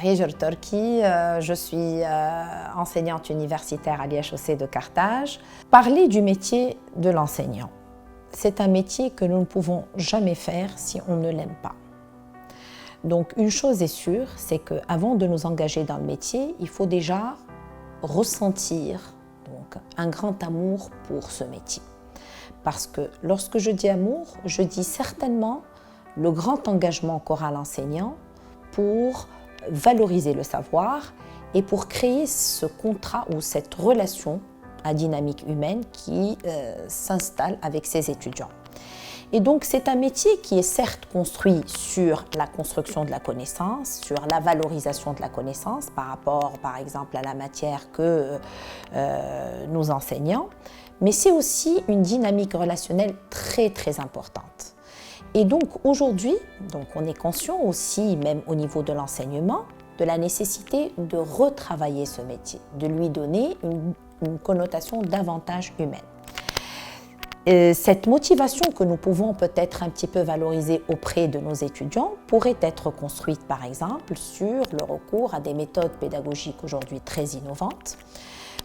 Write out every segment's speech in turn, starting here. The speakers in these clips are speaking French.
Hijr Turki, je suis enseignante universitaire à l'IHEC de Carthage. Parler du métier de l'enseignant, c'est un métier que nous ne pouvons jamais faire si on ne l'aime pas. Donc une chose est sûre, c'est qu'avant de nous engager dans le métier, il faut déjà ressentir donc, un grand amour pour ce métier. Parce que lorsque je dis amour, je dis certainement le grand engagement qu'aura l'enseignant pour valoriser le savoir et pour créer ce contrat ou cette relation à dynamique humaine qui s'installe avec ses étudiants. Et donc c'est un métier qui est certes construit sur la construction de la connaissance, sur la valorisation de la connaissance par rapport par exemple à la matière que nous enseignons, mais c'est aussi une dynamique relationnelle très importante. Et donc aujourd'hui, on est conscient aussi, même au niveau de l'enseignement, de la nécessité de retravailler ce métier, de lui donner une connotation davantage humaine. Cette motivation que nous pouvons peut-être un petit peu valoriser auprès de nos étudiants pourrait être construite par exemple sur le recours à des méthodes pédagogiques aujourd'hui très innovantes,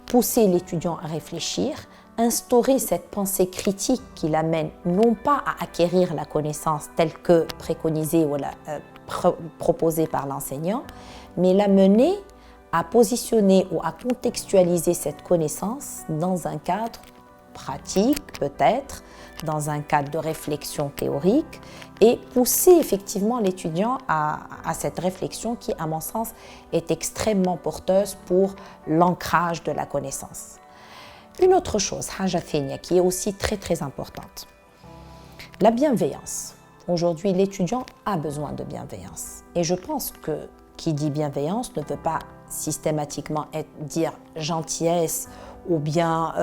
pousser l'étudiant à réfléchir, instaurer cette pensée critique qui l'amène non pas à acquérir la connaissance telle que préconisée ou proposée par l'enseignant, mais l'amener à positionner ou à contextualiser cette connaissance dans un cadre pratique peut-être, dans un cadre de réflexion théorique et pousser effectivement l'étudiant à cette réflexion qui, à mon sens, est extrêmement porteuse pour l'ancrage de la connaissance. Une autre chose, haja thania, qui est aussi très importante, la bienveillance. Aujourd'hui, l'étudiant a besoin de bienveillance. Et je pense que qui dit bienveillance ne veut pas systématiquement dire gentillesse ou bien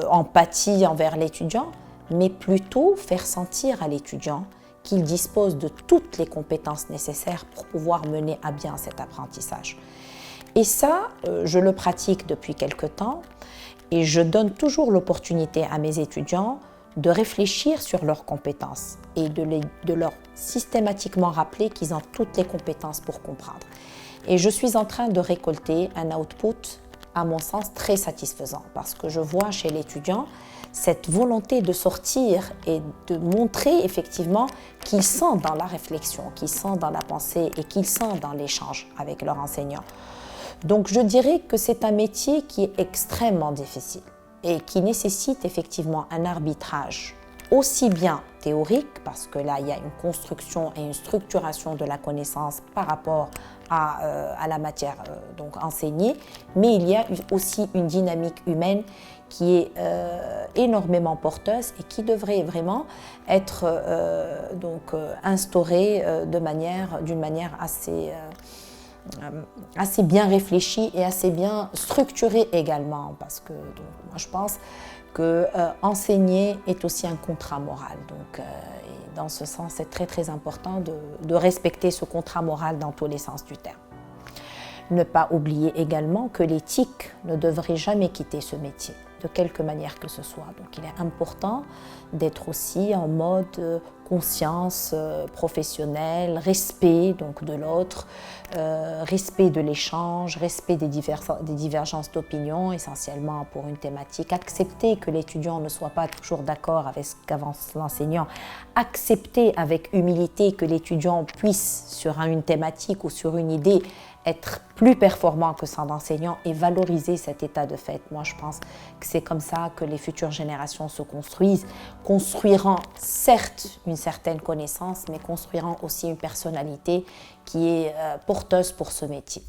empathie envers l'étudiant, mais plutôt faire sentir à l'étudiant qu'il dispose de toutes les compétences nécessaires pour pouvoir mener à bien cet apprentissage. Et ça, je le pratique depuis quelque temps et je donne toujours l'opportunité à mes étudiants de réfléchir sur leurs compétences et de leur systématiquement rappeler qu'ils ont toutes les compétences pour comprendre. Et je suis en train de récolter un output, à mon sens, très satisfaisant parce que je vois chez l'étudiant cette volonté de sortir et de montrer effectivement qu'ils sont dans la réflexion, qu'ils sont dans la pensée et qu'ils sont dans l'échange avec leur enseignant. Donc je dirais que c'est un métier qui est extrêmement difficile et qui nécessite effectivement un arbitrage aussi bien théorique, parce que là il y a une construction et une structuration de la connaissance par rapport à la matière donc enseignée, mais il y a aussi une dynamique humaine qui est énormément porteuse et qui devrait vraiment être instaurée d'une manière assez bien réfléchie et assez bien structurée également, parce que moi je pense que enseigner est aussi un contrat moral. Donc, et dans ce sens, c'est très important de respecter ce contrat moral dans tous les sens du terme. Ne pas oublier également que l'éthique ne devrait jamais quitter ce métier, de quelque manière que ce soit. Donc il est important d'être aussi en mode conscience professionnelle, respect donc de l'autre, respect de l'échange, respect des divergences d'opinion, essentiellement pour une thématique, accepter que l'étudiant ne soit pas toujours d'accord avec ce qu'avance l'enseignant, accepter avec humilité que l'étudiant puisse sur une thématique ou sur une idée être plus performant que son enseignant et valoriser cet état de fait. Moi, je pense que c'est comme ça que les futures générations se construisent, construiront certes une certaine connaissance, mais construiront aussi une personnalité qui est porteuse pour ce métier.